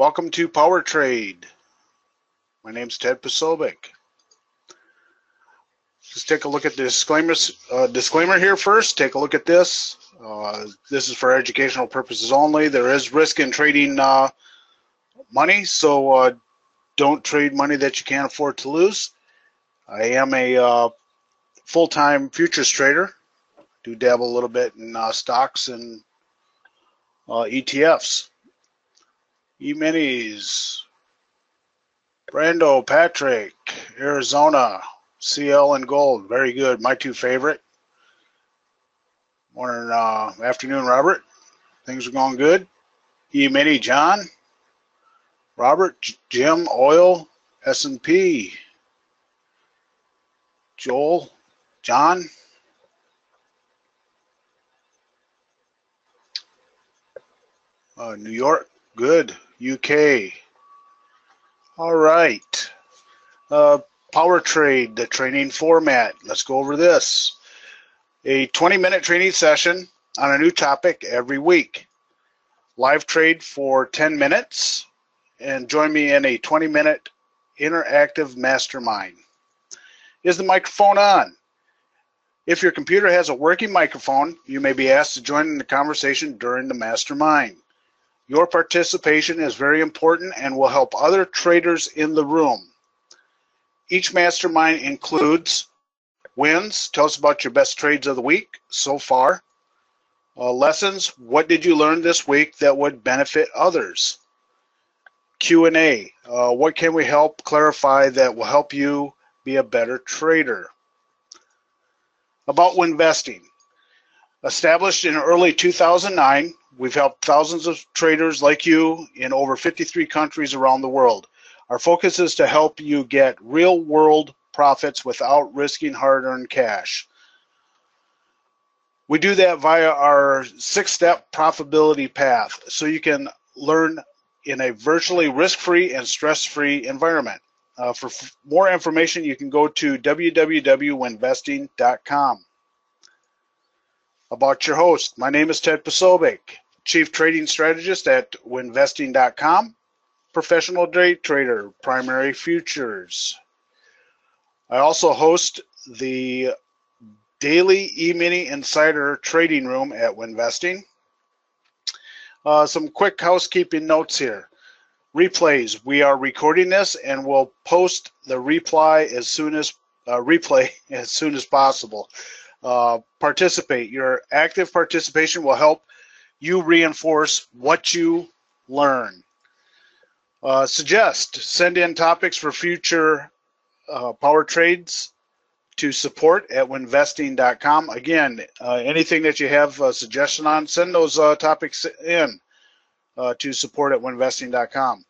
welcome to PowerTrade. My name's Ted Posobiec. Just take a look at the disclaimer here first. Take a look at this. This is for educational purposes only. There is risk in trading money, so don't trade money that you can't afford to lose. I am a full-time futures trader. Do dabble a little bit in stocks and ETFs. E-minis, Brando, Patrick, Arizona, CL and gold, very good. My two favorite. Morning, afternoon, Robert. Things are going good. E-mini, John, Robert, Jim, oil, S&P, Joel, John. New York, good. UK. All right. PowerTrade, the training format. Let's go over this. A 20-minute training session on a new topic every week. Live trade for 10 minutes and join me in a 20-minute interactive mastermind. Is the microphone on? If your computer has a working microphone, you may be asked to join in the conversation during the mastermind. Your participation is very important and will help other traders in the room. Each mastermind includes wins, tell us about your best trades of the week so far. Lessons, what did you learn this week that would benefit others? Q&A, what can we help clarify that will help you be a better trader? About WINvesting. Established in early 2009, we've helped thousands of traders like you in over 53 countries around the world. Our focus is to help you get real-world profits without risking hard-earned cash. We do that via our 6-step profitability path, so you can learn in a virtually risk-free and stress-free environment. For more information, you can go to www.winvesting.com. About your host, my name is Ted Posobiec, Chief Trading Strategist at WINvesting.com, professional day trader, primary futures. I also host the daily E-mini Insider Trading Room at WINvesting. Some quick housekeeping notes here. Replays, we are recording this and we'll post the replay as soon as possible. Participate. Your active participation will help you reinforce what you learn. Send in topics for future power trades to support@winvesting.com. Again, anything that you have a suggestion on, send those topics in to support@winvesting.com.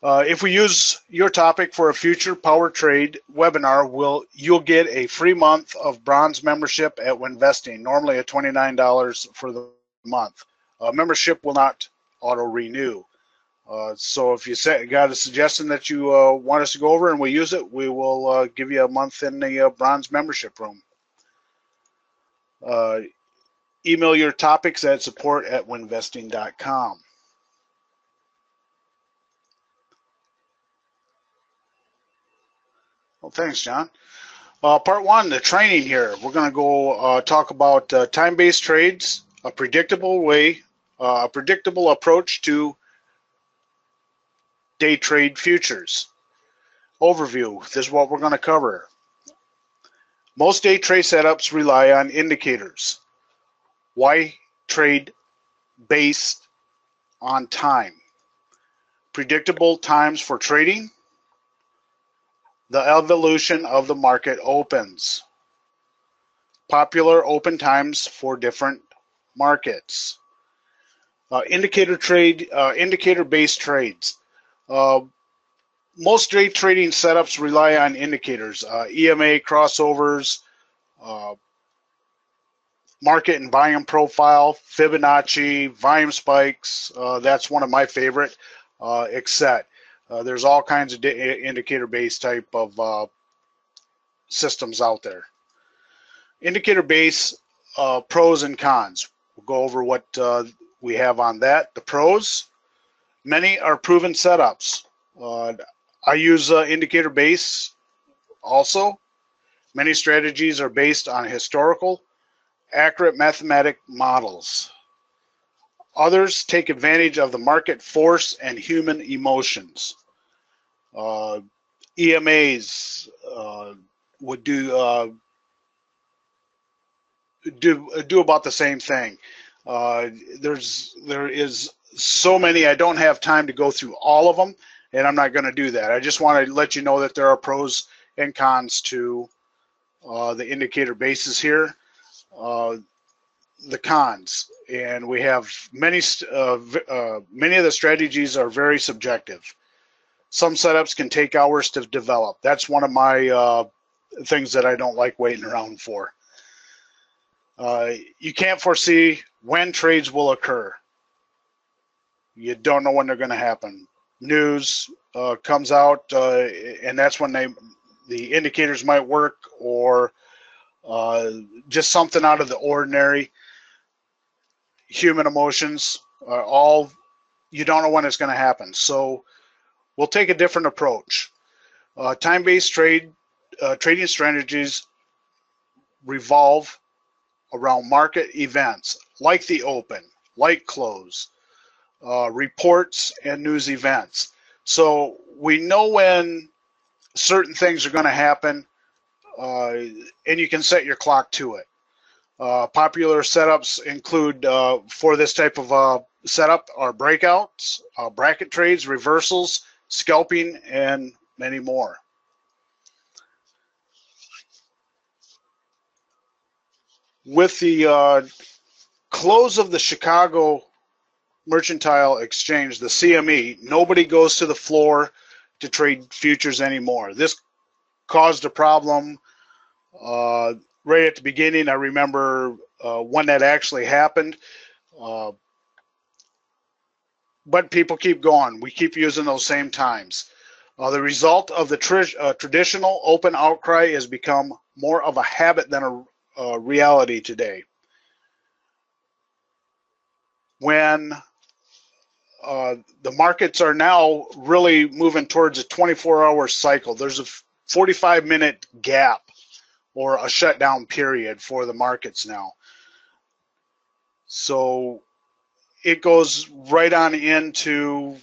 If we use your topic for a future power trade webinar, you'll get a free month of bronze membership at WINvesting, normally at $29 for the month. Membership will not auto-renew. So if you got a suggestion that you want us to go over and we use it, we will give you a month in the bronze membership room. Email your topics at support@winvesting.com. Well, thanks, John. Part one, the training here. We're going to go talk about time-based trades, a predictable approach to day trade futures. Overview, this is what we're going to cover. Most day trade setups rely on indicators. Why trade based on time? Predictable times for trading. The evolution of the market opens. Popular open times for different markets. Indicator-based trades. Most day trading setups rely on indicators, EMA crossovers, market and volume profile, Fibonacci, volume spikes. That's one of my favorite, etc. There's all kinds of indicator-based type of systems out there. Indicator-based pros and cons. We'll go over what we have on that. The pros, Many are proven setups. I use indicator base also. Many strategies are based on historical, accurate mathematic models. Others take advantage of the market force and human emotions. EMAs would do about the same thing. There is so many. I don't have time to go through all of them, and I'm not going to do that. I just want to let you know that there are pros and cons to the indicator bases here. The cons, and we have many of the strategies are very subjective. Some setups can take hours to develop. That's one of my things that I don't like waiting around for. You can't foresee when trades will occur. You don't know when they're going to happen. News comes out, and that's when the indicators might work, or just something out of the ordinary. Human emotions are all, you don't know when it's going to happen. So we'll take a different approach. Time-based trading strategies revolve around market events like the open, like close, reports and news events. So we know when certain things are going to happen, and you can set your clock to it. Popular setups include, for this type of setup, are breakouts, bracket trades, reversals, scalping, and many more. With the close of the Chicago Mercantile Exchange, the CME, nobody goes to the floor to trade futures anymore. This caused a problem right at the beginning. I remember when that actually happened, but people keep going. We keep using those same times. The result of the traditional open outcry has become more of a habit than a reality today. When the markets are now really moving towards a 24-hour cycle, there's a 45-minute gap or a shutdown period for the markets now. So it goes right on into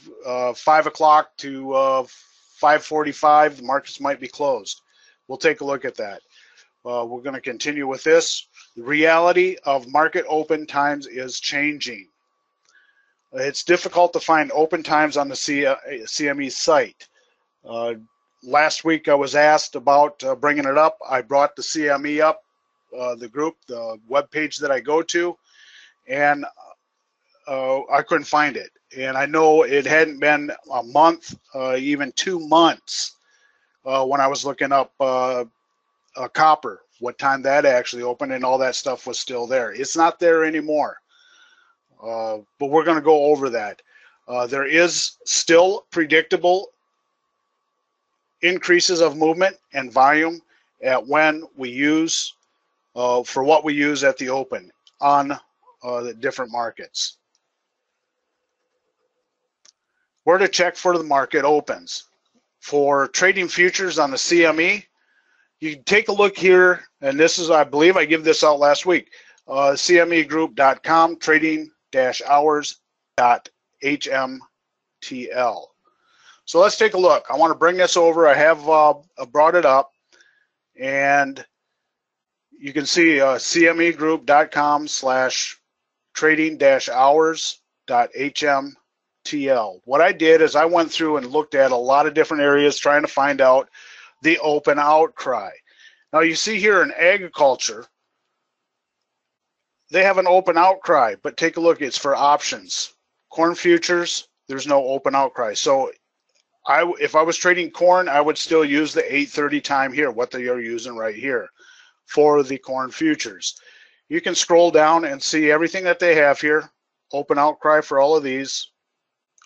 5 o'clock to 5:45. The markets might be closed. We'll take a look at that. We're going to continue with this. The reality of market open times is changing. It's difficult to find open times on the CME site. Last week I was asked about bringing it up. I brought the CME up, the group, the web page that I go to, and I couldn't find it. And I know it hadn't been a month, even 2 months, when I was looking up copper, what time that actually opened, and all that stuff was still there. It's not there anymore, but we're going to go over that. There is still predictable increases of movement and volume at when we use, for what we use at the open on the different markets. Where to check for the market opens. For trading futures on the CME, you can take a look here, and this is, I believe I gave this out last week, cmegroup.com, trading-hours.html. So let's take a look. I want to bring this over. I have brought it up, and you can see cmegroup.com/trading-hours.html. What I did is I went through and looked at a lot of different areas trying to find out the open outcry. Now you see here in agriculture, they have an open outcry, but take a look, it's for options. Corn futures, there's no open outcry. So if I was trading corn, I would still use the 8:30 time here, what they are using right here for the corn futures. You can scroll down and see everything that they have here. Open outcry for all of these,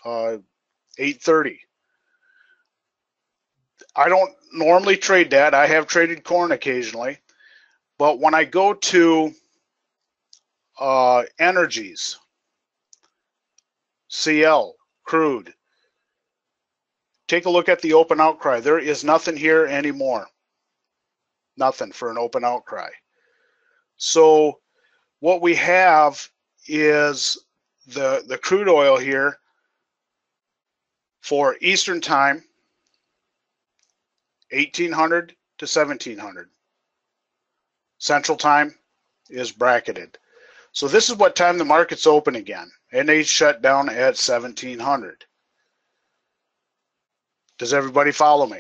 8:30. I don't normally trade that. I have traded corn occasionally, but when I go to energies, CL, crude. Take a look at the open outcry. There is nothing here anymore. Nothing for an open outcry. So what we have is the crude oil here for Eastern time, 1800 to 1700. Central time is bracketed. So this is what time the market's open again, and they shut down at 1700. Does everybody follow me?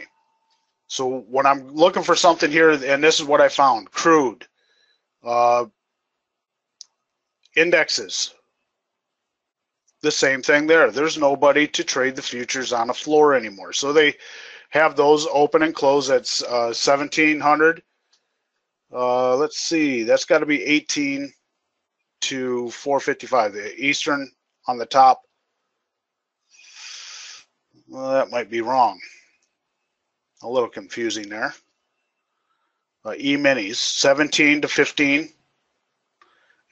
So when I'm looking for something here, and this is what I found: crude, indexes, the same thing there. There's nobody to trade the futures on a floor anymore. So they have those open and close at 1700. Let's see, that's got to be 18 to 455. The Eastern on the top. Well, that might be wrong. A little confusing there. E-minis, 17 to 15, and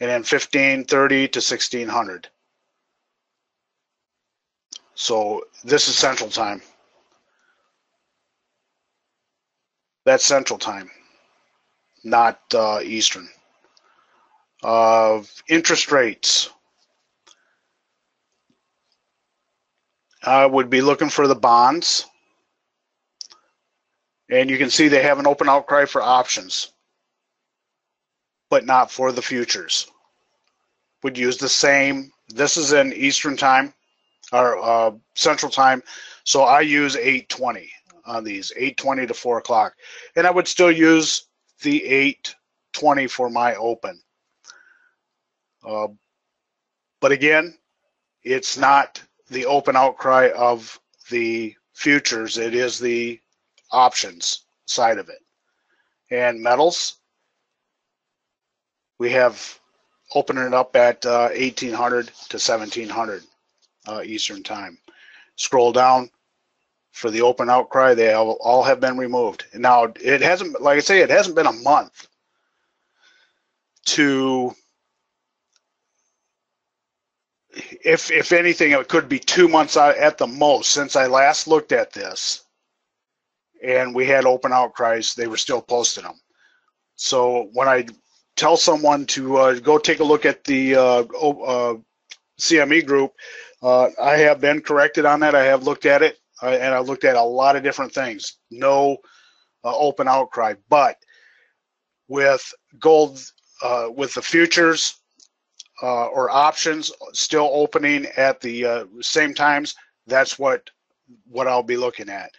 then 1530 to 1600. So this is Central Time. That's Central Time, not Eastern. Interest rates. I would be looking for the bonds. And you can see they have an open outcry for options, but not for the futures. Would use the same. This is in Eastern Time, or Central Time, so I use 8:20 on these, 8:20 to 4 o'clock. And I would still use the 8:20 for my open. But again, it's not the open outcry of the futures. It is the options side of it. And metals, we have opening it up at 1800 to 1700 Eastern Time. Scroll down for the open outcry. They all have been removed. And now it hasn't, like I say, it hasn't been a month to, if anything, it could be 2 months out at the most since I last looked at this. And we had open outcries, they were still posting them. So when I tell someone to go take a look at the CME group, I have been corrected on that. I have looked at it, and I've looked at a lot of different things. No open outcry, but with gold, with the futures or options still opening at the same times, that's what I'll be looking at.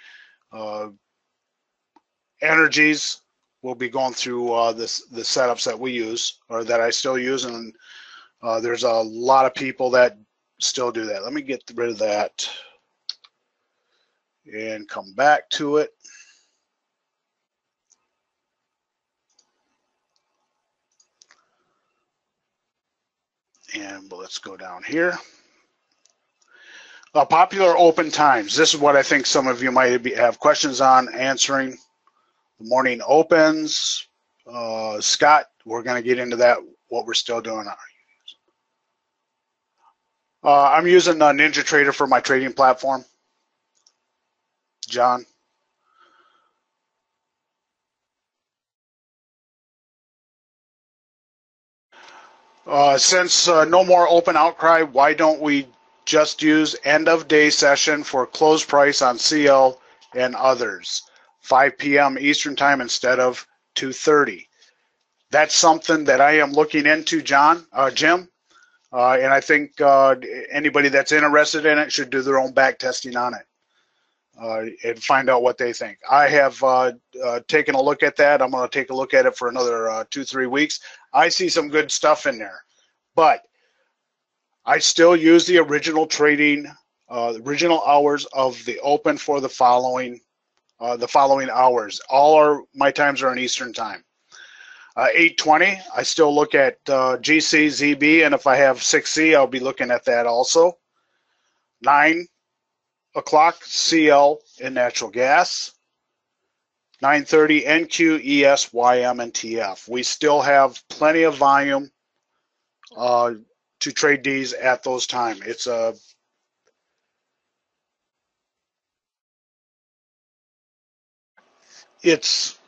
Energies, we'll be going through the setups that we use, or that I still use, and there's a lot of people that still do that. Let me get rid of that and come back to it. And let's go down here. Popular open times. This is what I think some of you might have questions on answering. The morning opens. Scott, we're going to get into that, what we're still doing. I'm using NinjaTrader for my trading platform. John. Since no more open outcry, why don't we just use end of day session for close price on CL and others, 5 p.m. Eastern time instead of 2:30? That's something that I am looking into, Jim, and I think anybody that's interested in it should do their own back testing on it and find out what they think. I have taken a look at that. I'm going to take a look at it for another 2-3 weeks. I see some good stuff in there, but I still use the original trading, the original hours of the open for the following hours. All my times are in Eastern time. 8:20, I still look at GC, ZB, and if I have 6C, I'll be looking at that also. 9 o'clock, CL and natural gas. 9:30, NQ, ES, YM, and TF. We still have plenty of volume to trade these at those times. It's it's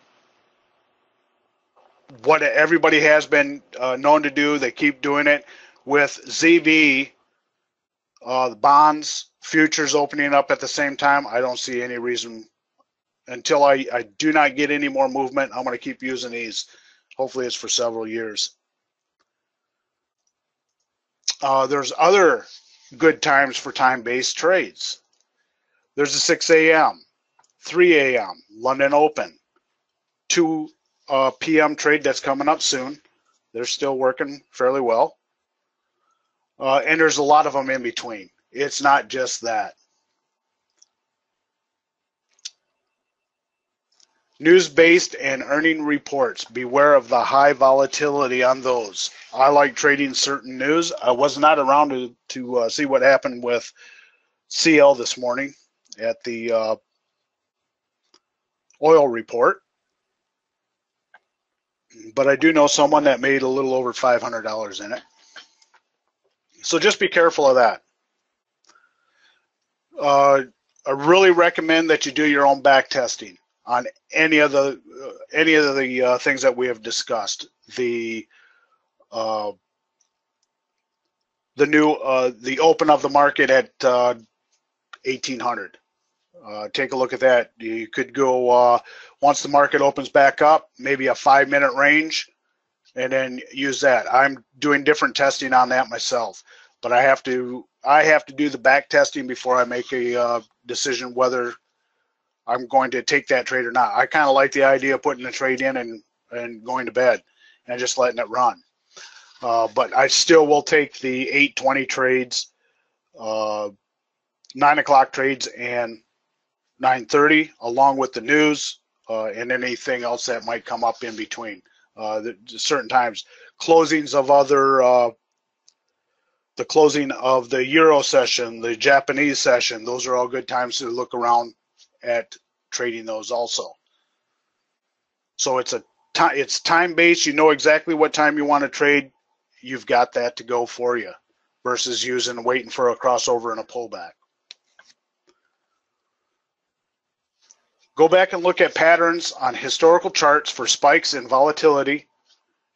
what everybody has been known to do. They keep doing it with ZV, the bonds, futures opening up at the same time. I don't see any reason until I do not get any more movement. I'm going to keep using these. Hopefully it's for several years. There's other good times for time-based trades. There's a 6 a.m., 3 a.m., London Open, 2 p.m. trade that's coming up soon. They're still working fairly well. And there's a lot of them in between. It's not just that. News-based and earning reports. Beware of the high volatility on those. I like trading certain news. I was not around to see what happened with CL this morning at the oil report. But I do know someone that made a little over $500 in it. So just be careful of that. I really recommend that you do your own back testing on any of the things that we have discussed. The open of the market at 1800. Take a look at that. You could go once the market opens back up, maybe a 5-minute range, and then use that. I'm doing different testing on that myself, but I have to do the back testing before I make a decision whether I'm going to take that trade or not. I kind of like the idea of putting the trade in and going to bed and just letting it run. But I still will take the 8:20 trades, 9 o'clock trades, and 9:30, along with the news and anything else that might come up in between. Certain times, closings of other, the closing of the Euro session, the Japanese session, those are all good times to look around at trading those also. So it's time-based. You know exactly what time you want to trade. You've got that to go for you versus waiting for a crossover and a pullback. Go back and look at patterns on historical charts for spikes in volatility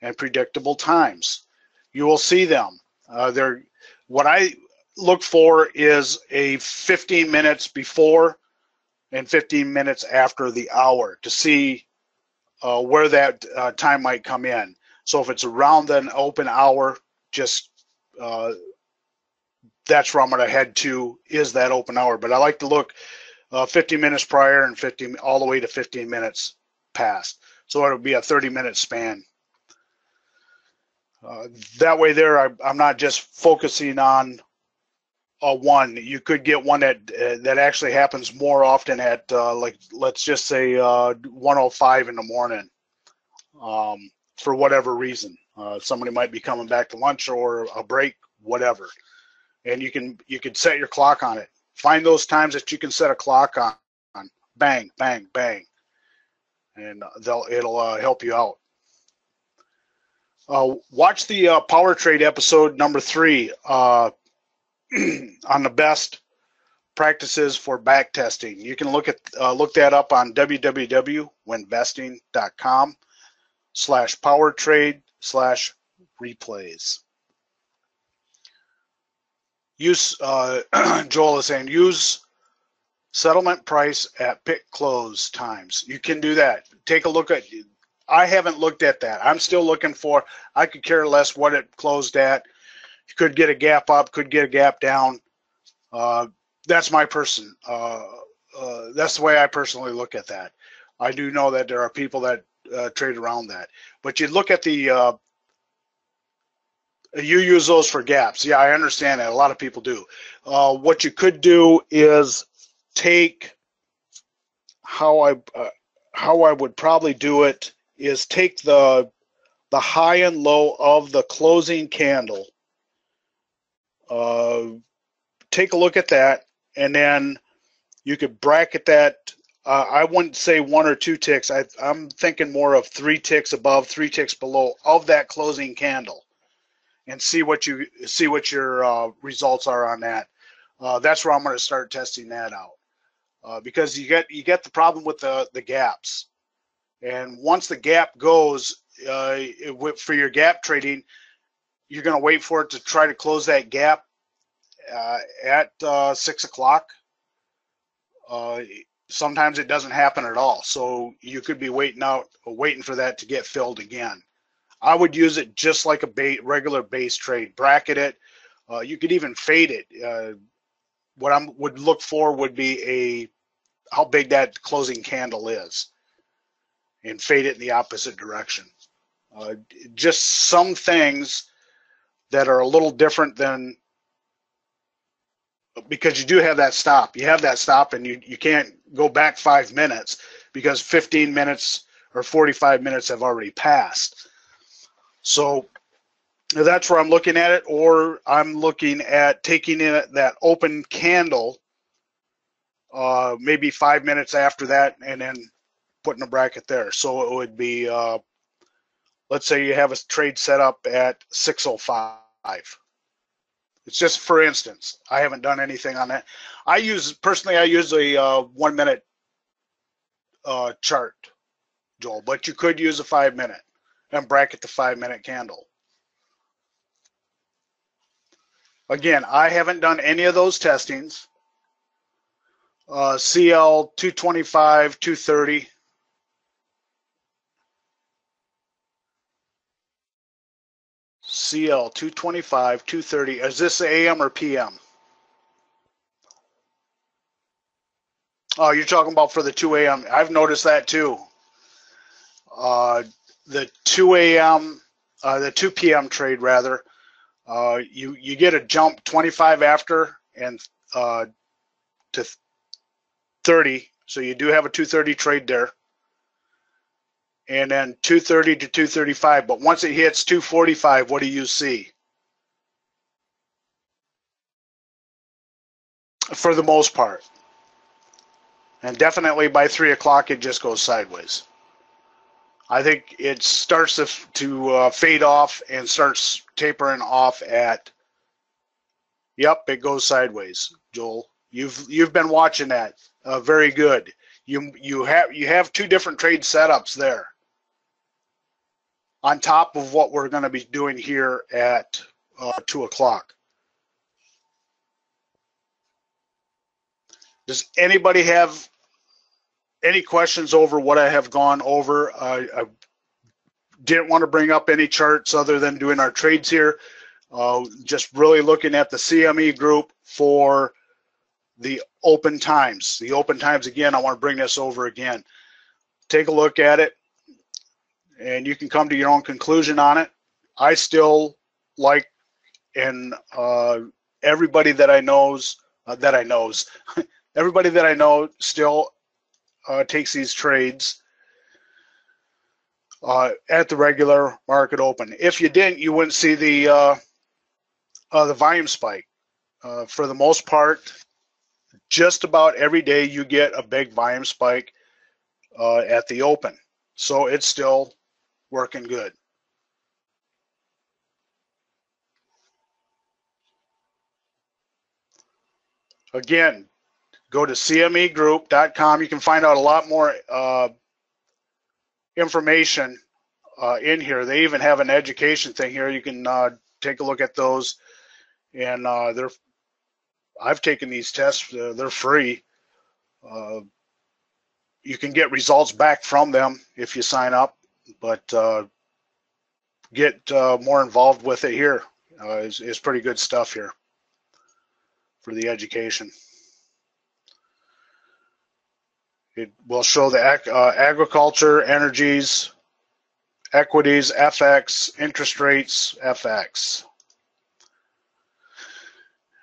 and predictable times. You will see them. What I look for is a 15 minutes before and 15 minutes after the hour to see where that time might come in. So if it's around an open hour, just that's where I'm going to head to, is that open hour. But I like to look 15 minutes prior and all the way to 15 minutes past. So it'll be a 30-minute span. That way there, I'm not just focusing on one. You could get one that actually happens more often at like, let's just say 1:05 in the morning for whatever reason. Somebody might be coming back to lunch or a break, whatever. And you can set your clock on it. Find those times that you can set a clock on. Bang, bang, bang, and it'll help you out. Watch the PowerTrade episode number 3 on the best practices for back testing. You can look that up on www.winvesting.com/PowerTrade/replays. Joel is saying use settlement price at pick close times. You can do that. Take a look at. I haven't looked at that. I'm still looking for. I could care less what it closed at. You could get a gap up, could get a gap down. That's my person. That's the way I personally look at that. I do know that there are people that trade around that, but you look at the. You use those for gaps. Yeah, I understand that. A lot of people do. What you could do is take how I would probably do it is take the high and low of the closing candle. Take a look at that, and then you could bracket that. I wouldn't say 1 or 2 ticks. I'm thinking more of 3 ticks above, 3 ticks below of that closing candle, and see what your results are on that. That's where I'm going to start testing that out, because you get the problem with the gaps. And once the gap goes, for your gap trading, you're going to wait for it to try to close that gap at 6 o'clock. Sometimes it doesn't happen at all, so you could be waiting for that to get filled again. I would use it just like a regular base trade. Bracket it. You could even fade it. What I would look for would be how big that closing candle is, and fade it in the opposite direction. Just some things that are a little different than, because you do have that stop. You have that stop, and you can't go back 5 minutes because 15 minutes or 45 minutes have already passed. So that's where I'm looking at it, or I'm looking at taking in that open candle maybe 5 minutes after that, and then putting a bracket there. So it would be, let's say you have a trade set up at 6:05. It's just for instance. I haven't done anything on that. Personally, I use a 1 minute chart, Joel, but you could use a 5 minute and bracket the 5 minute candle. Again, I haven't done any of those testings. CL 225, 230. CL 225, 230. Is this AM or PM? Oh, you're talking about for the 2 a.m. I've noticed that too. The 2 a.m., the 2 p.m. trade rather, you get a jump 25 after and to 30. So you do have a 230 trade there. And then 230 to 235. But once it hits 245, what do you see? For the most part. And definitely by 3 o'clock, it just goes sideways. I think it starts to fade off and starts tapering off at, yep, it goes sideways, Joel. You've been watching that. Very good. You have two different trade setups there on top of what we're going to be doing here at 2 o'clock. Does anybody have any questions over what I have gone over? I didn't want to bring up any charts other than doing our trades here. Just really looking at the CME group for the open times. The open times, again, I want to bring this over again. Take a look at it, and you can come to your own conclusion on it. I still like, and everybody that I knows, everybody that I know still takes these trades at the regular market open. If you didn't, you wouldn't see the volume spike. For the most part, just about every day you get a big volume spike at the open. So it's still working good. Again, go to cmegroup.com. You can find out a lot more information in here. They even have an education thing here. You can take a look at those. And I've taken these tests. They're free. You can get results back from them if you sign up, but get more involved with it here. Is pretty good stuff here for the education. It will show the agriculture, energies, equities, FX, interest rates, FX.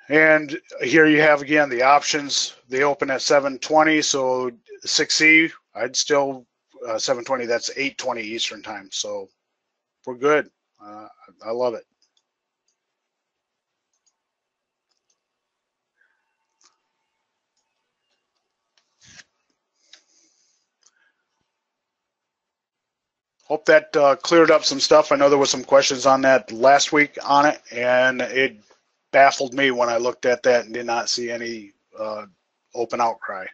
And here you have, again, the options. They open at 7:20, so 6E, I'd still, 7:20, that's 8:20 Eastern time. So we're good. I love it. Hope that cleared up some stuff. I know there was some questions on that last week on it, and it baffled me when I looked at that and did not see any open outcry.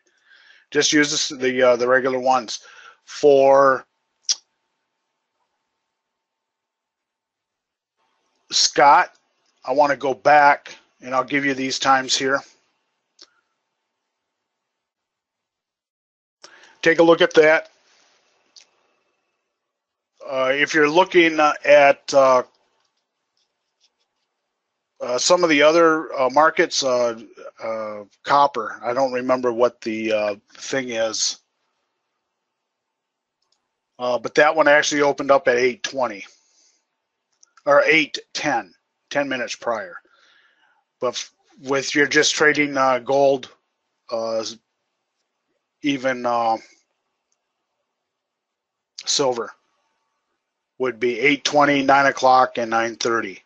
Just use the regular ones. For Scott, I want to go back and I'll give you these times here. Take a look at that. If you're looking at some of the other markets, copper, I don't remember what the thing is, but that one actually opened up at 8:20 or 8:10, 10 minutes prior. But with you're just trading gold, even silver would be 8:20, 9 o'clock, and 9:30.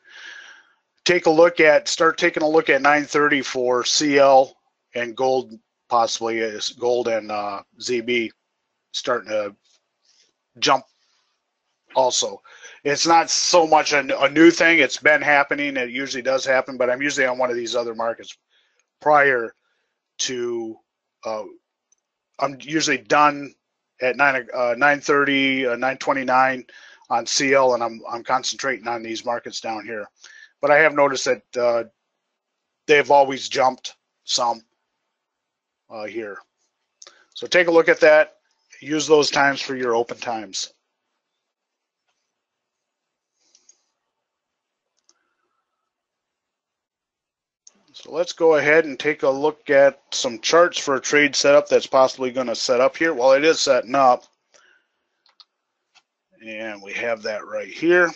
Start taking a look at 9:30 for CL and gold, possibly is gold and ZB starting to jump also. It's not so much a new thing. It's been happening. It usually does happen, but I'm usually on one of these other markets prior to. I'm usually done at 9:30, 9:29 on CL, and I'm concentrating on these markets down here. But I have noticed that they've always jumped some here. So take a look at that. Use those times for your open times. So let's go ahead and take a look at some charts for a trade setup that's possibly going to set up here. Well, it is setting up. And we have that right here.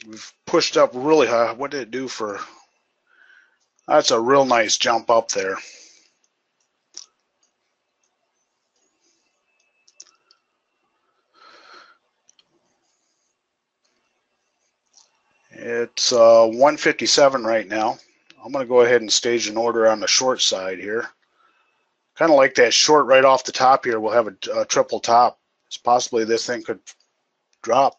We've pushed up really high. What did it do for? That's a real nice jump up there. It's 157 right now. I'm going to go ahead and stage an order on the short side here. Kind of like that short right off the top here. We'll have a triple top. It's possibly this thing could drop.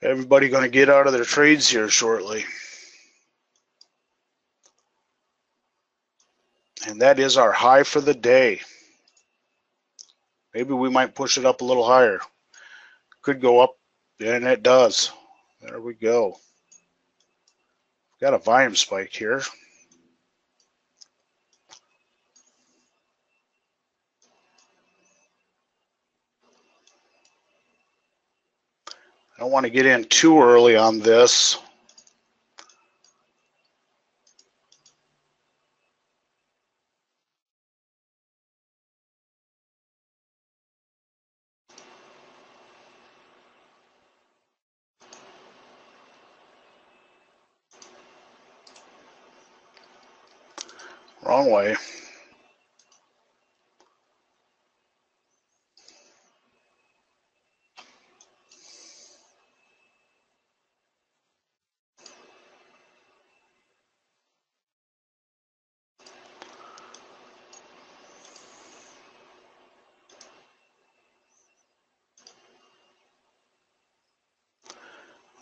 Everybody going to get out of their trades here shortly. And that is our high for the day. Maybe we might push it up a little higher. Could go up, and it does. There we go. Got a volume spike here. I don't want to get in too early on this. Wrong way.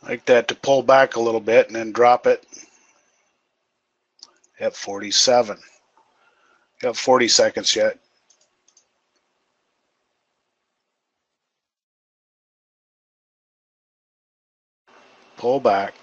Like that to pull back a little bit and then drop it at 47. Got 40 seconds yet. Pull back.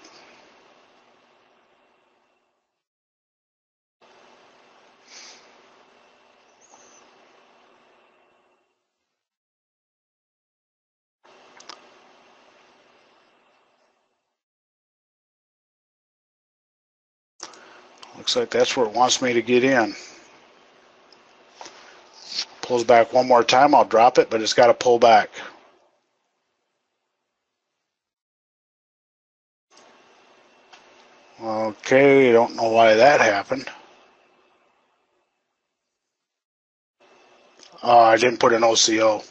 Looks like that's where it wants me to get in. Pulls back one more time, I'll drop it, but it's got to pull back. Okay, don't know why that happened. I didn't put an OCO.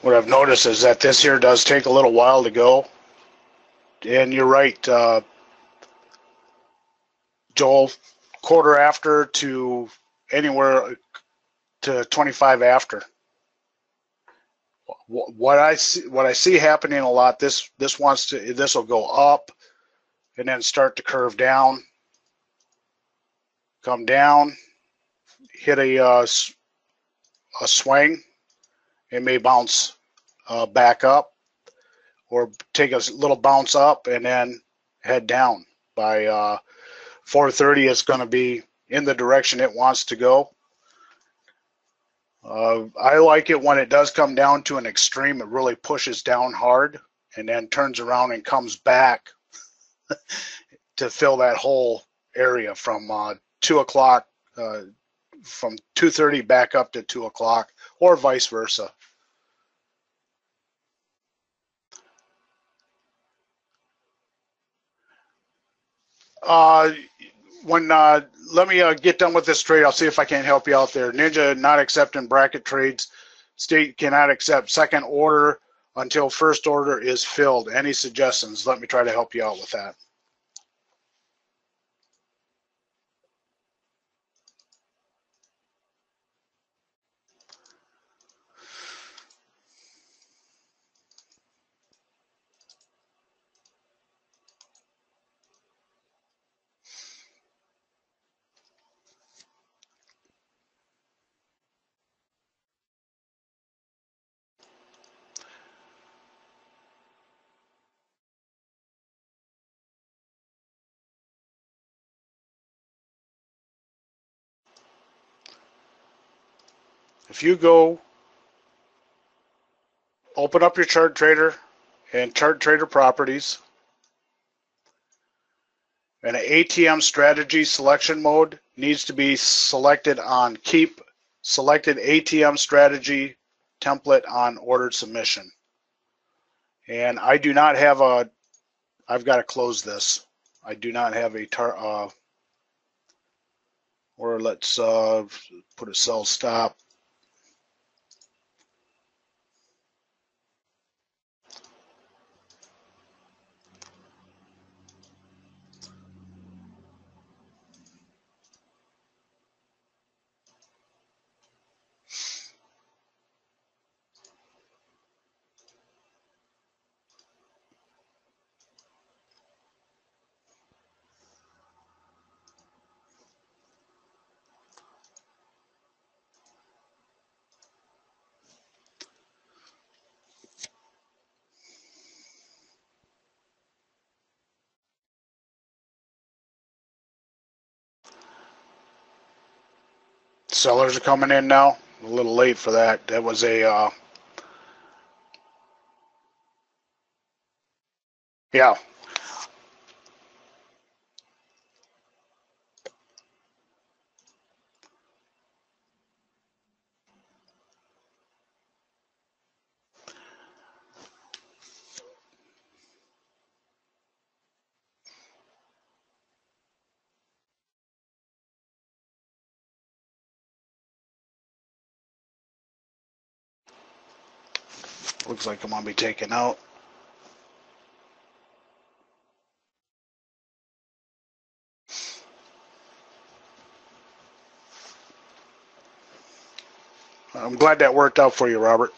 what I've noticed is that this here does take a little while to go. And you're right, Joel, quarter after to anywhere to 25 after. What I see happening a lot, this will go up and then start to curve down, come down, hit a swing, it may bounce back up, or take a little bounce up and then head down. By 4:30, it's going to be in the direction it wants to go. I like it when it does come down to an extreme. It really pushes down hard and then turns around and comes back to fill that whole area from 2 o'clock, from 2:30 back up to 2 o'clock, or vice versa. Uh, let me get done with this trade. I'll see if I can help you out there. Ninja not accepting bracket trades. State cannot accept second order until first order is filled. Any suggestions? Let me try to help you out with that. If you go open up your chart trader and chart trader properties, and an ATM strategy selection mode needs to be selected on keep selected ATM strategy template on ordered submission. And I do not have a, I've got to close this. I do not have a, or let's put a sell stop. Sellers are coming in now. A little late for that. That was a, yeah. Looks like I'm going to be taken out. I'm glad that worked out for you, Robert.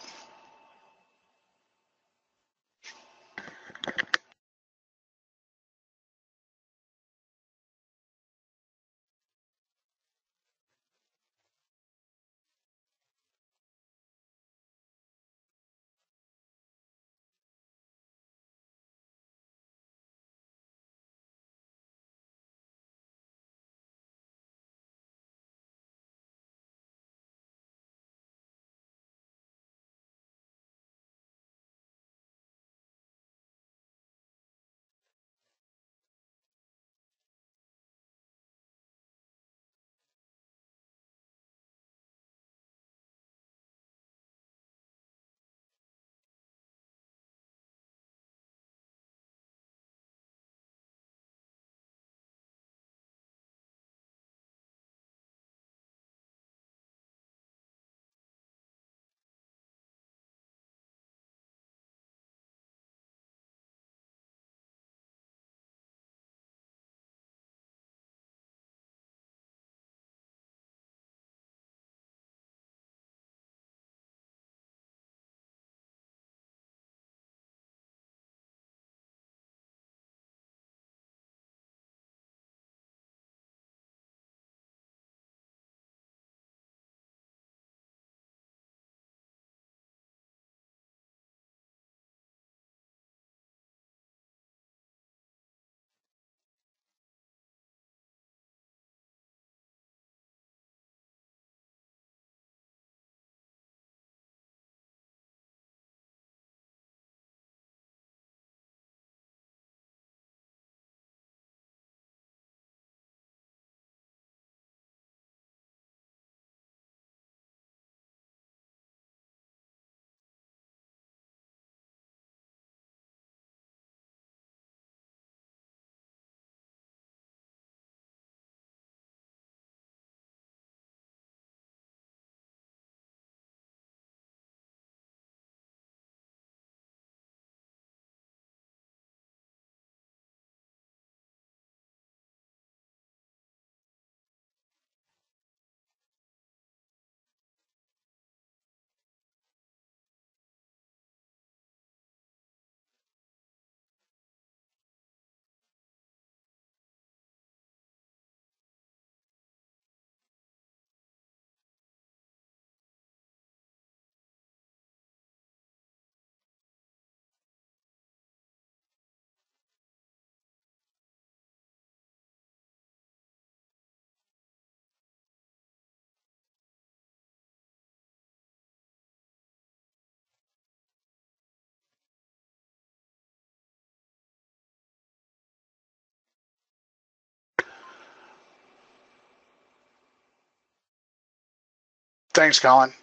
Thanks, Colin.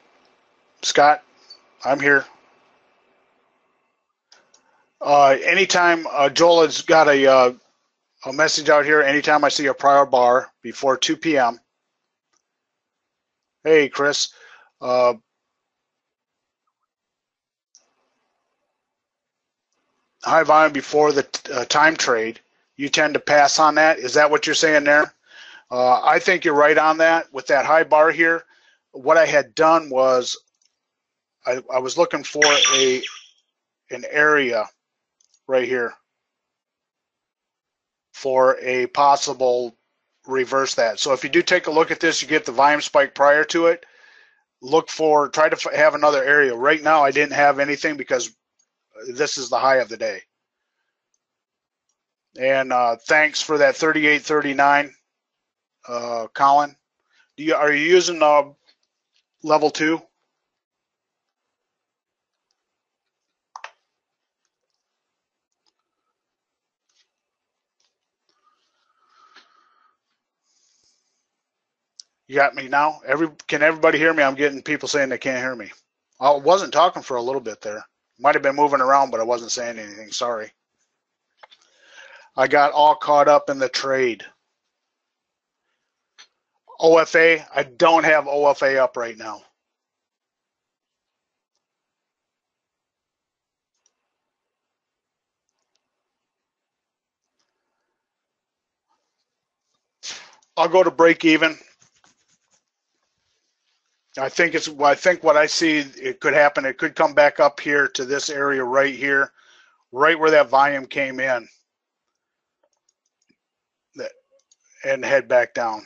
Scott, I'm here. Anytime Joel has got a message out here, anytime I see a prior bar before 2 p.m. Hey, Chris. High volume before the time trade, you tend to pass on that. Is that what you're saying there? I think you're right on that. With that high bar here, what I had done was I was looking for an area right here for a possible reverse that. So if you do take a look at this, you get the volume spike prior to it. Try to have another area. Right now I didn't have anything because this is the high of the day. And thanks for that 38.39, Colin. Are you using level 2? You got me now? Can everybody hear me? I'm getting people saying they can't hear me. I wasn't talking for a little bit there. Might have been moving around, but I wasn't saying anything. Sorry. I got all caught up in the trade. OFA, I don't have OFA up right now. I'll go to break even. I think what I see it could happen. It could come back up here to this area right here, right where that volume came in, and head back down.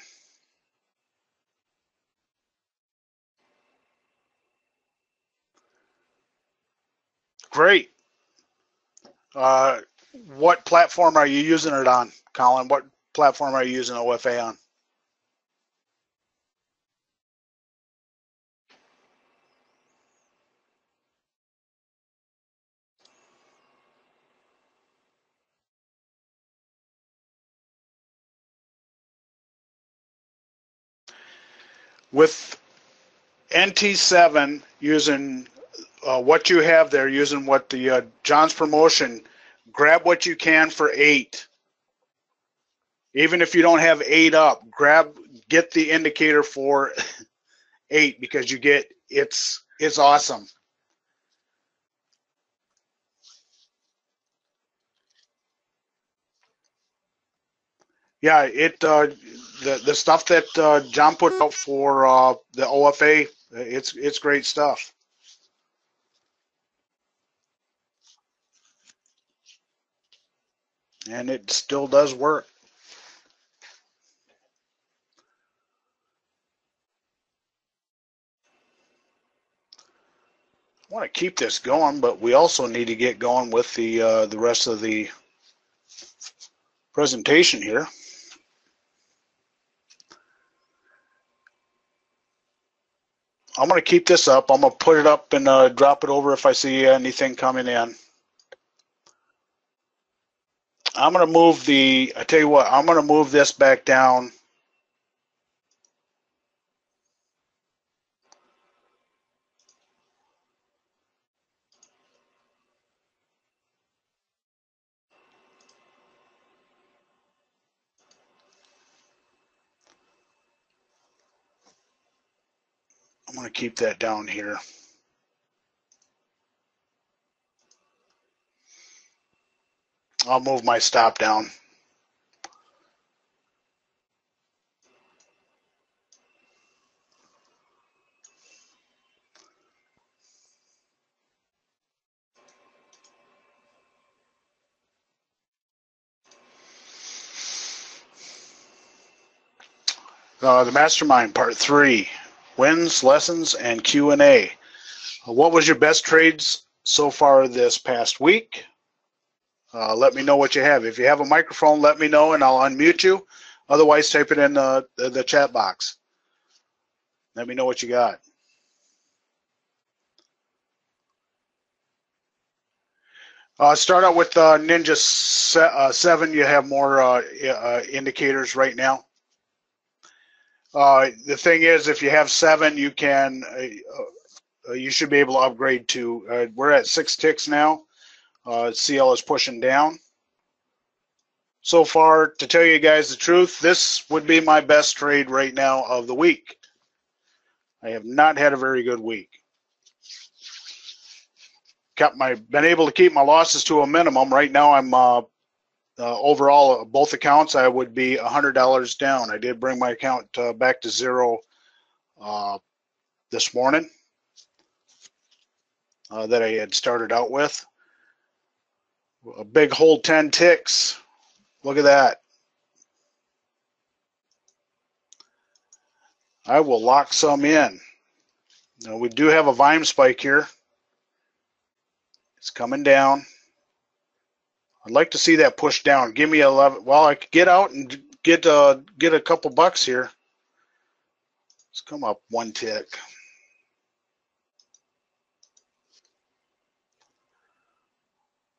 Great. What platform are you using it on, Colin? What platform are you using OFA on? With NT7, using what you have there, using what the John's promotion, grab what you can for 8. Even if you don't have 8 up, get the indicator for 8 because it's awesome. Yeah, the stuff that John put out for the OFA, it's great stuff. And it still does work. I want to keep this going, but we also need to get going with the rest of the presentation here. I'm going to keep this up. I'm going to put it up and drop it over if I see anything coming in. I'm going to move I tell you what, I'm going to move this back down. I'm going to keep that down here. I'll move my stop down. The Mastermind Part 3, wins, lessons, and Q&A. What was your best trades so far this past week? Let me know what you have. If you have a microphone, let me know and I'll unmute you. Otherwise, type it in the chat box. Let me know what you got. Start out with Ninja 7. You have more indicators right now. The thing is, if you have 7, you can you should be able to upgrade to. We're at 6 ticks now. CL is pushing down. So far, to tell you guys the truth, this would be my best trade right now of the week. I have not had a very good week. Been able to keep my losses to a minimum. Right now, I'm overall both accounts. I would be $100 down. I did bring my account back to 0 this morning that I had started out with. A big hold 10 ticks. Look at that. I will lock some in. Now, we do have a volume spike here. It's coming down. I'd like to see that push down. Give me 11. Well, I could get out and get a couple bucks here. Let's come up 1 tick.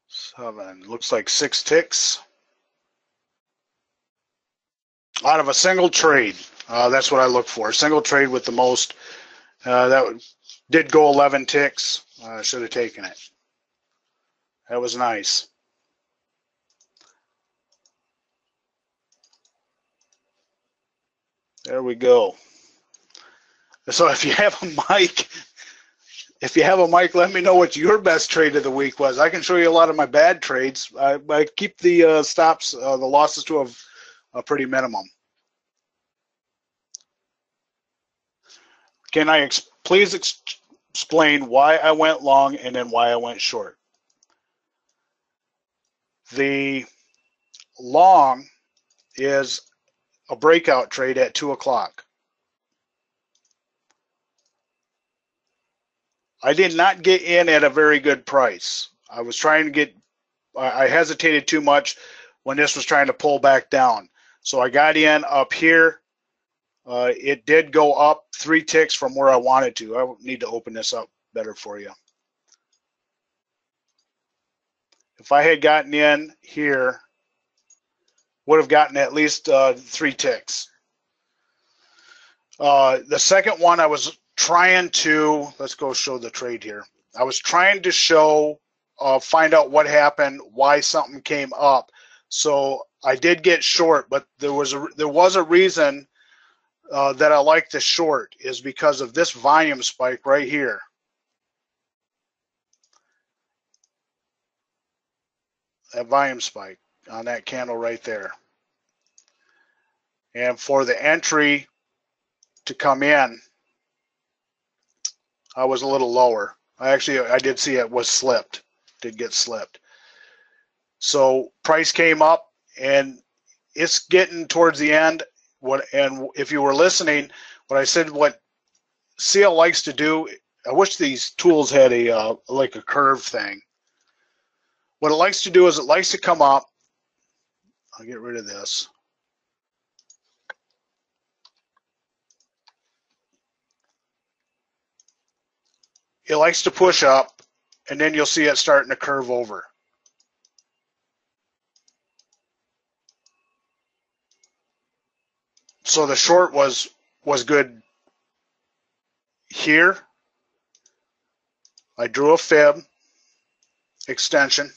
Seven. Looks like 6 ticks out of a single trade. That's what I look for. Single trade with the most. That did go 11 ticks. I should have taken it. That was nice. There we go. So if you have a mic, let me know what your best trade of the week was. I can show you a lot of my bad trades. I keep the stops, the losses to a pretty minimum. Can I please explain why I went long and then why I went short? The long is a breakout trade at 2 o'clock. I did not get in at a very good price. I was trying to get, I hesitated too much when this was trying to pull back down. So I got in up here. It did go up 3 ticks from where I wanted to. I need to open this up better for you. If I had gotten in here, would have gotten at least 3 ticks. The second one I was trying to, let's go show the trade here. I was trying to show, find out what happened, why something came up. So I did get short, but there was a reason that I like the short is because of this volume spike right here. That volume spike on that candle right there. And for the entry to come in, I was a little lower. I did see it was slipped, did get slipped. So price came up and it's getting towards the end. And if you were listening, what I said, what CL likes to do, I wish these tools had like a curve thing. What it likes to do is it likes to come up. I'll get rid of this. It likes to push up, and then you'll see it starting to curve over. So the short was good here. I drew a fib extension.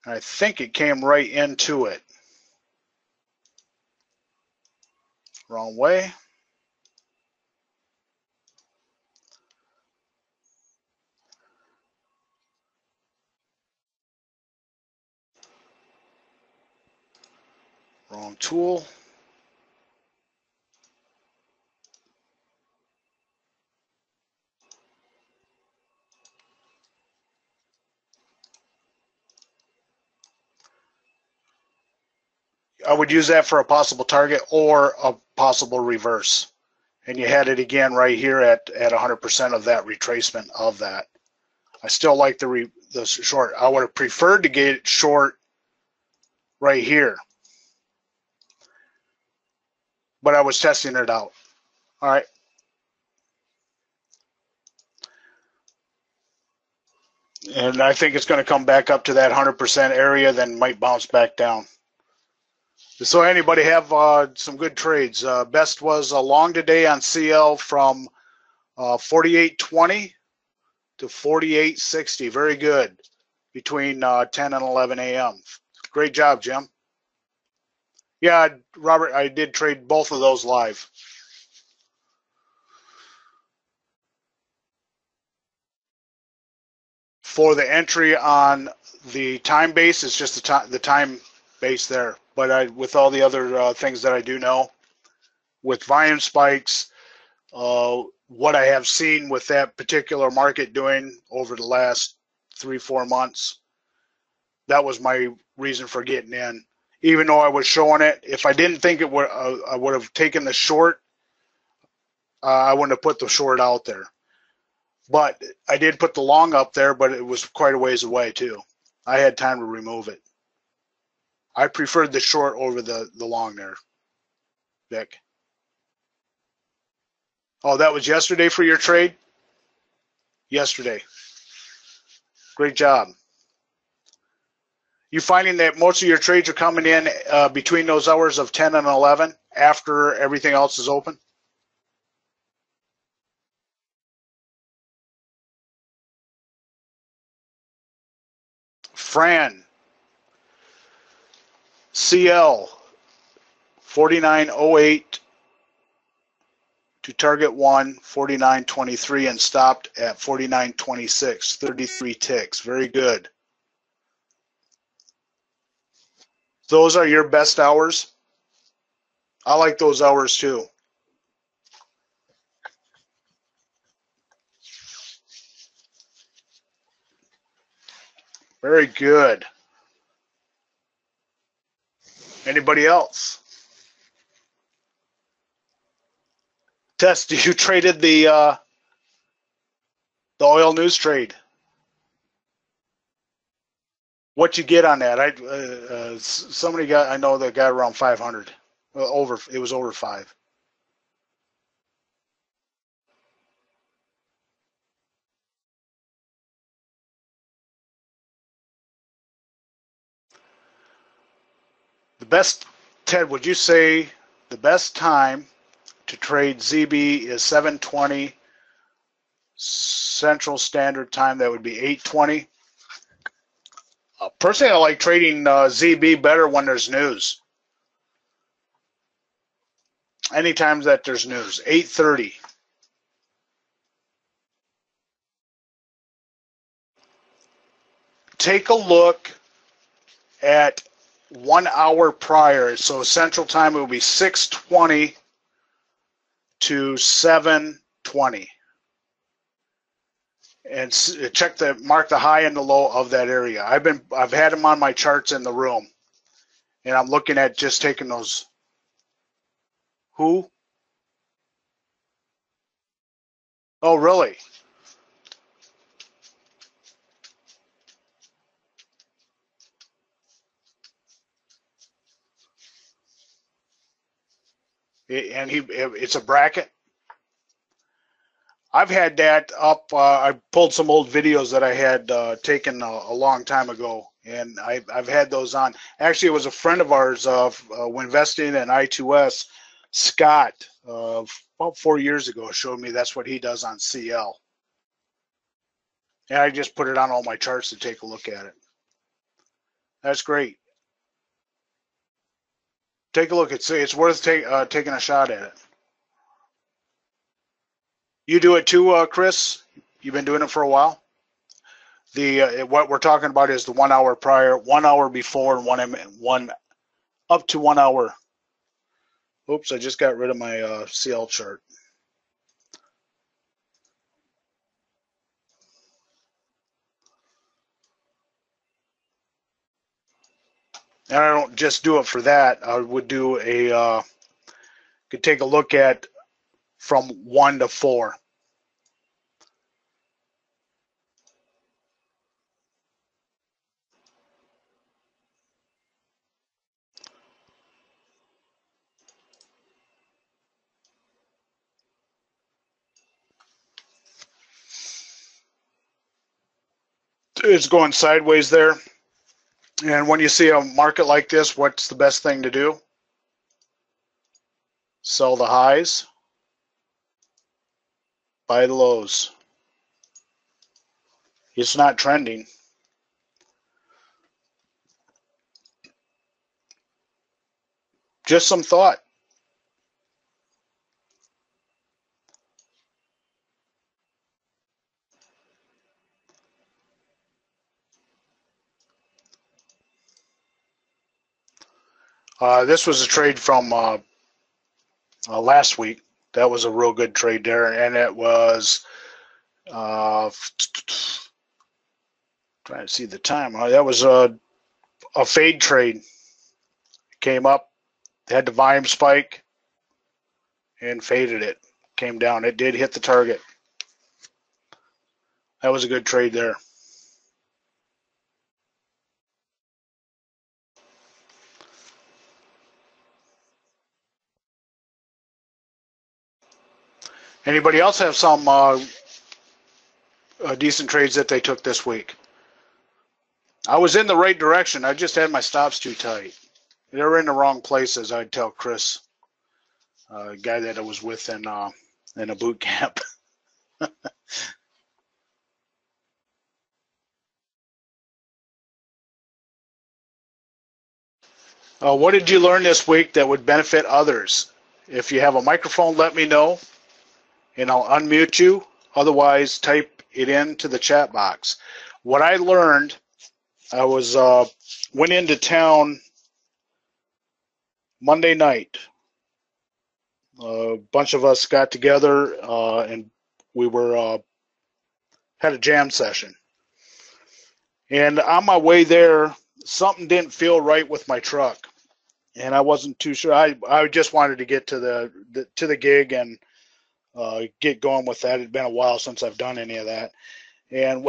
I think it came right into it. Wrong way. Wrong tool. I would use that for a possible target or a possible reverse. And you had it again right here at 100% of that retracement of that. I still like the short. I would have preferred to get it short right here. But I was testing it out. All right. And I think it's going to come back up to that 100% area, then might bounce back down. So anybody have some good trades? Best was a long today on CL from 48.20 to 48.60. Very good between 10 and 11 a.m. Great job, Jim. Yeah, Robert, I did trade both of those live. For the entry on the time base, it's just the time base there. But with all the other things that I do know, with volume spikes, what I have seen with that particular market doing over the last 3-4 months, that was my reason for getting in. Even though I was showing it, if I didn't think it would, I would have taken the short. I wouldn't have put the short out there. But I did put the long up there, but it was quite a ways away too. I had time to remove it. I preferred the short over the long there, Vic. Oh, that was yesterday for your trade? Yesterday. Great job. You finding that most of your trades are coming in between those hours of 10 and 11 after everything else is open? Fran, CL, 49.08 to target 1, 49.23 and stopped at 49.26, 33 ticks. Very good. Those are your best hours? I like those hours too. Very good. Anybody else? Tess, you traded the oil news trade. What you get on that? Somebody got, I know that got around 500. It was over 5. The best, Ted, would you say the best time to trade ZB is 7:20 Central Standard Time? That would be 8:20. Personally, I like trading ZB better when there's news. Anytime that there's news, 8:30. Take a look at 1 hour prior. So Central Time, it will be 6:20 to 7:20. And check mark the high and the low of that area. I've had them on my charts in the room, and I'm looking at just taking those. Who? Oh, really? And it's a bracket. I've had that up. I pulled some old videos that I had taken a long time ago, and I've had those on. Actually, it was a friend of ours of WINvesting and I2S, Scott, about 4 years ago, showed me that's what he does on CL. And I just put it on all my charts to take a look at it. That's great. Take a look. It's worth taking a shot at it. You do it too, Chris? You've been doing it for a while? What we're talking about is the 1 hour prior, 1 hour before, and one up to 1 hour. Oops, I just got rid of my CL chart. And I don't just do it for that. I would do could take a look at from 1 to 4. It's going sideways there. And when you see a market like this, what's the best thing to do? Sell the highs, buy the lows. It's not trending. Just some thought. This was a trade from last week. That was a real good trade there, and it was trying to see the time. That was a fade trade. Came up, had the volume spike, and faded it. Came down. It did hit the target. That was a good trade there. Anybody else have some decent trades that they took this week? I was in the right direction. I just had my stops too tight. They were in the wrong places. I'd tell Chris, a guy that I was with in a boot camp. What did you learn this week that would benefit others? If you have a microphone, let me know, and I'll unmute you. Otherwise, type it into the chat box. What I learned, I was went into town Monday night. A bunch of us got together and we were had a jam session. And on my way there, something didn't feel right with my truck, and I wasn't too sure. I just wanted to get to the gig and get going with that. It'd been a while since I've done any of that. And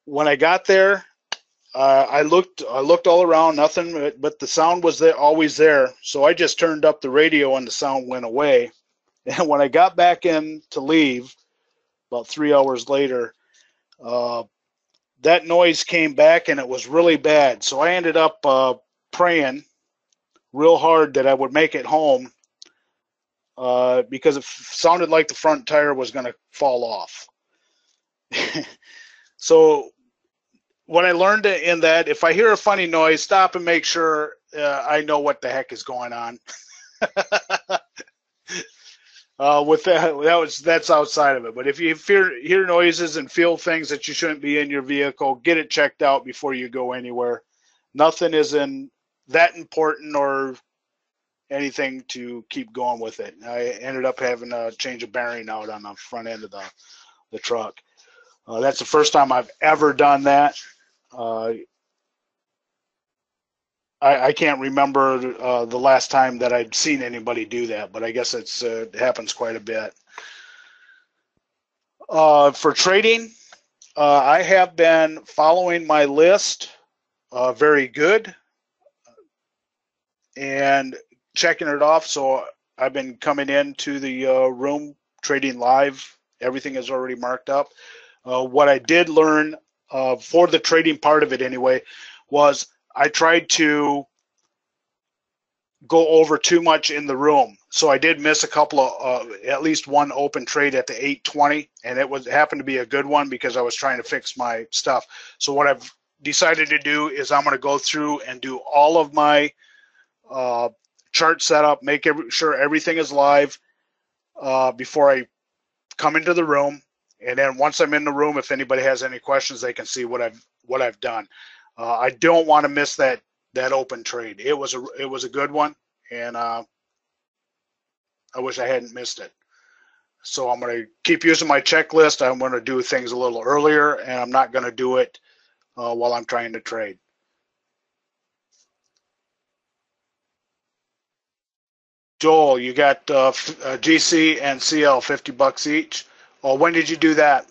when I got there, I looked all around, nothing, but the sound was there, always there. So I just turned up the radio and the sound went away. And when I got back in to leave, about 3 hours later, that noise came back and it was really bad. So I ended up praying real hard that I would make it home because it sounded like the front tire was going to fall off. So what I learned in that, if I hear a funny noise, stop and make sure I know what the heck is going on. With that's outside of it. But if you hear noises and feel things that you shouldn't be in your vehicle, get it checked out before you go anywhere. Nothing is that important or anything to keep going with it. I ended up having to change a bearing out on the front end of the truck. That's the first time I've ever done that. I can't remember the last time that I'd seen anybody do that, but I guess it happens quite a bit. For trading, I have been following my list very good and checking it off. So I've been coming into the room trading live. Everything is already marked up. What I did learn for the trading part of it anyway was I tried to go over too much in the room. So I did miss a couple of, at least one open trade at the 820, and it happened to be a good one because I was trying to fix my stuff. So what I've decided to do is I'm going to go through and do all of my chart setup, make sure everything is live before I come into the room. And then once I'm in the room, if anybody has any questions, they can see what I've done. I don't want to miss that open trade. It was a good one, and I wish I hadn't missed it. So I'm going to keep using my checklist. I'm going to do things a little earlier, and I'm not going to do it while I'm trying to trade. Joel, you got GC and CL, $50 each. When did you do that?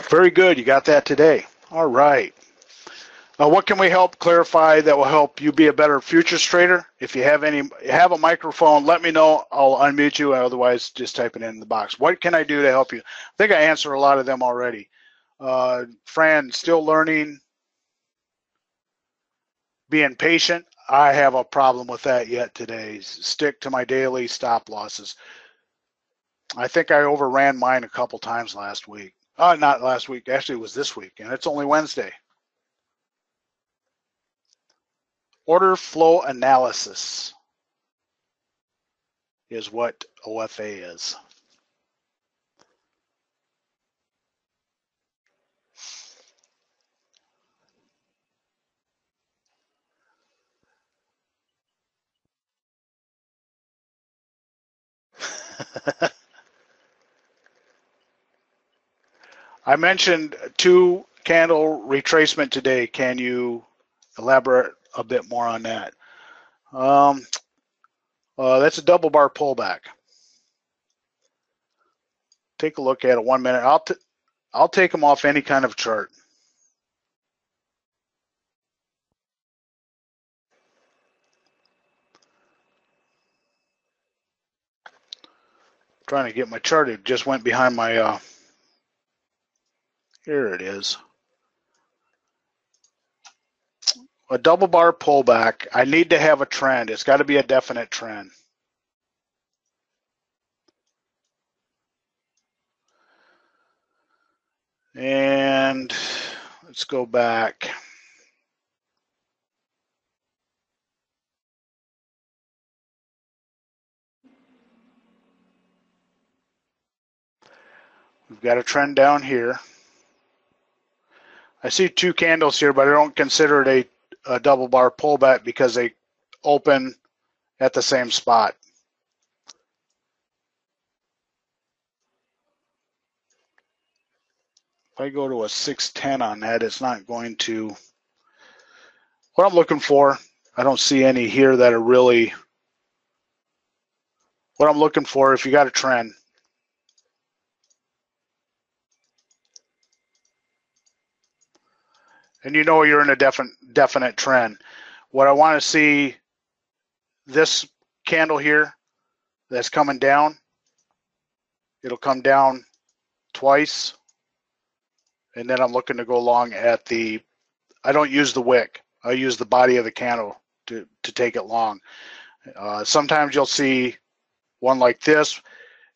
Very good. You got that today. All right. What can we help clarify that will help you be a better futures trader? If you have a microphone, let me know. I'll unmute you. Otherwise, just type it in the box. What can I do to help you? I think I answered a lot of them already. Fran, still learning, being patient. I have a problem with that yet today. Stick to my daily stop losses. I think I overran mine a couple times last week. Not last week. Actually, it was this week, and it's only Wednesday. Order flow analysis is what OFA is. I mentioned 2-candle retracement today. Can you elaborate a bit more on that? That's a double bar pullback. Take a look at it 1 minute. I'll take them off any kind of chart. Trying to get my chart. It just went behind my. Here it is. A double bar pullback. I need to have a trend. It's got to be a definite trend. And let's go back. We've got a trend down here. I see 2 candles here, but I don't consider it a double bar pullback because they open at the same spot. If I go to a 610 on that, it's not going to. What I'm looking for, I don't see any here that are really. What I'm looking for, if you got a trend, and you know you're in a definite trend. What I want to see, this candle here that's coming down, it'll come down twice, and then I'm looking to go long at the, I don't use the wick, I use the body of the candle to take it long. Sometimes you'll see one like this,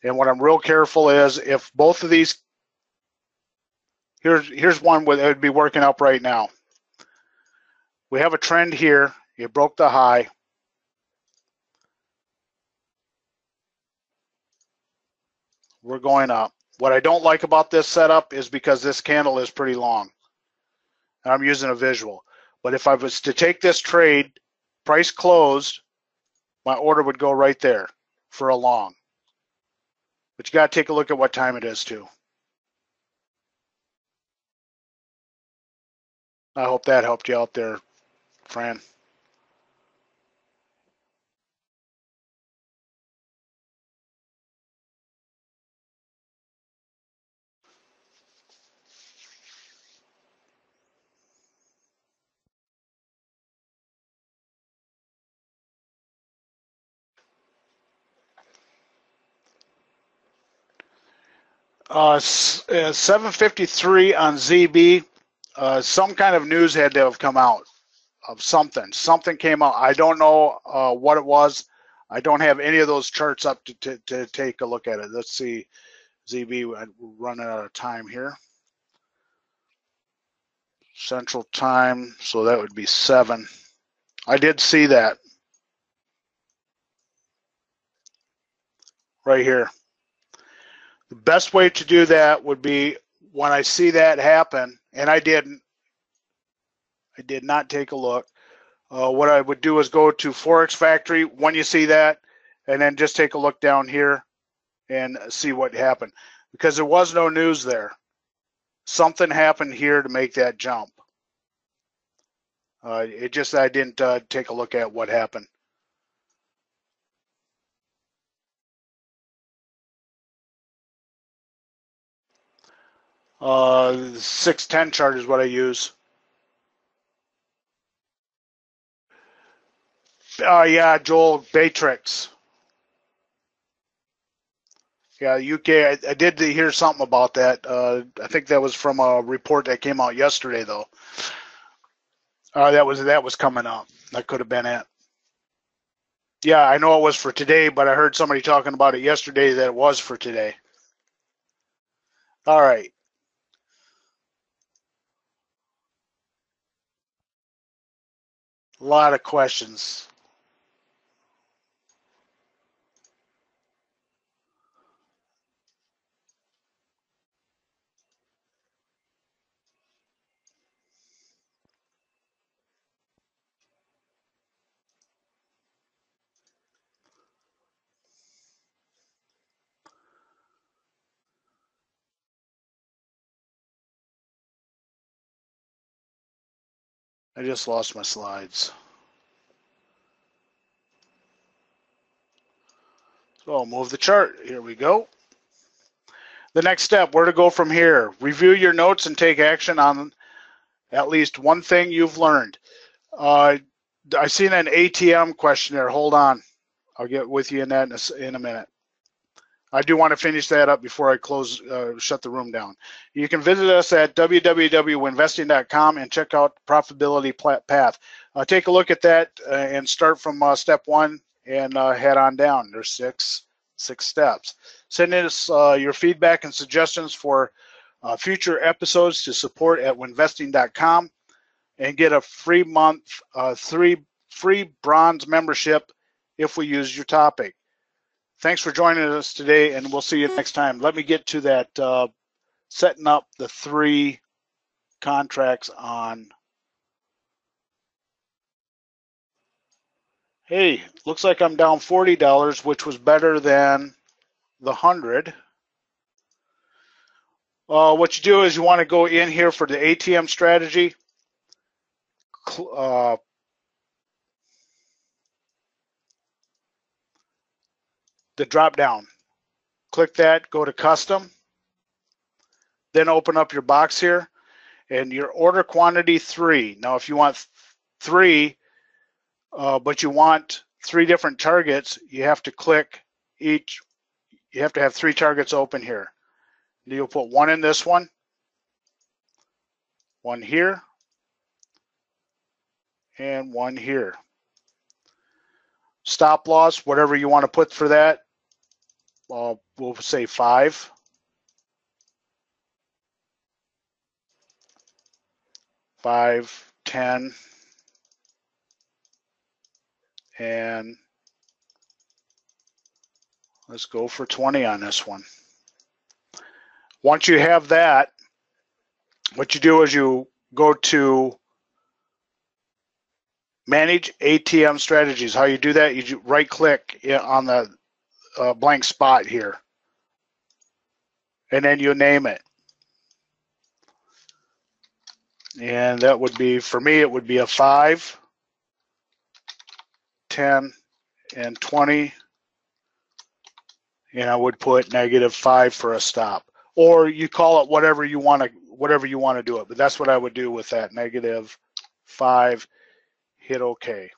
and what I'm real careful is if both of these, here's one where it would be working up right now. We have a trend here, it broke the high. We're going up. What I don't like about this setup is because this candle is pretty long. I'm using a visual. But if I was to take this trade, price closed, my order would go right there for a long. But you got to take a look at what time it is too. I hope that helped you out there, Fran. Uh, 753 on ZB. Some kind of news had to have come out of something. Something came out. I don't know what it was. I don't have any of those charts up to take a look at it. Let's see. ZB, we're running out of time here. Central time, so that would be 7. I did see that right here. The best way to do that would be when I see that happen, and I did not take a look. What I would do is go to Forex Factory when you see that, and then just take a look down here and see what happened. Because there was no news there. Something happened here to make that jump. It just, I didn't take a look at what happened. The 610 chart is what I use. Yeah, Joel Batrix. Yeah, UK. I did hear something about that. I think that was from a report that came out yesterday, though. That was coming up. That could have been it. Yeah, I know it was for today, but I heard somebody talking about it yesterday that it was for today. All right. A lot of questions. I just lost my slides. So I'll move the chart. Here we go. The next step, where to go from here. Review your notes and take action on at least one thing you've learned. I seen an ATM questionnaire. Hold on. I'll get with you in that in a minute. I do want to finish that up before I shut the room down. You can visit us at www.winvesting.com and check out Profitability Path. Take a look at that and start from step 1 and head on down. There's six steps. Send us your feedback and suggestions for future episodes to support@winvesting.com and get a free month, free bronze membership if we use your topic. Thanks for joining us today, and we'll see you next time. Let me get to that setting up the 3 contracts on. Hey, looks like I'm down $40, which was better than the 100. What you do is you want to go in here for the ATM strategy. The drop down. Click that, go to custom, then open up your box here, and your order quantity 3. Now, if you want 3, but you want 3 different targets, you have to click each. You have to have 3 targets open here. You'll put 1 in this one, 1 here, and 1 here. Stop loss, whatever you want to put for that, we'll say 5. 5, 10, and let's go for 20 on this one. Once you have that, what you do is you go to Manage ATM Strategies. How you do that, you right click on the blank spot here, and then you name it. And that would be, for me, it would be a 5, 10, and 20. And I would put -5 for a stop. Or you call it whatever you want to do it. But that's what I would do with that, -5, hit OK.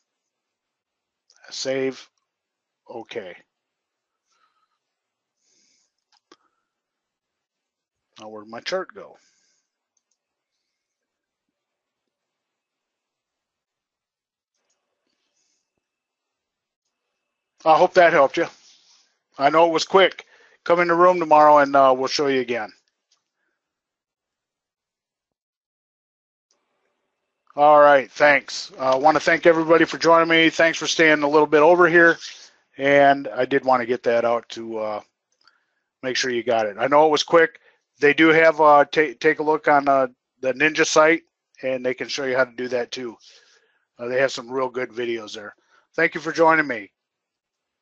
Save, OK. Now where'd my chart go? I hope that helped you. I know it was quick. Come in the room tomorrow and we'll show you again. All right, thanks. I want to thank everybody for joining me. Thanks for staying a little bit over here. And I did want to get that out to make sure you got it. I know it was quick. They do have, take a look on the Ninja site, and they can show you how to do that too. They have some real good videos there. Thank you for joining me.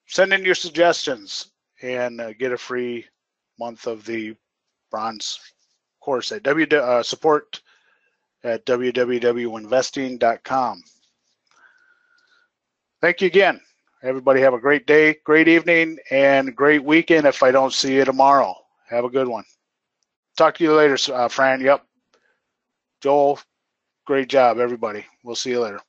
Send in your suggestions and get a free month of the bronze course at support at www.winvesting.com. Thank you again. Everybody have a great day, great evening, and great weekend if I don't see you tomorrow. Have a good one. Talk to you later, Fran. Yep. Joel, great job, everybody. We'll see you later.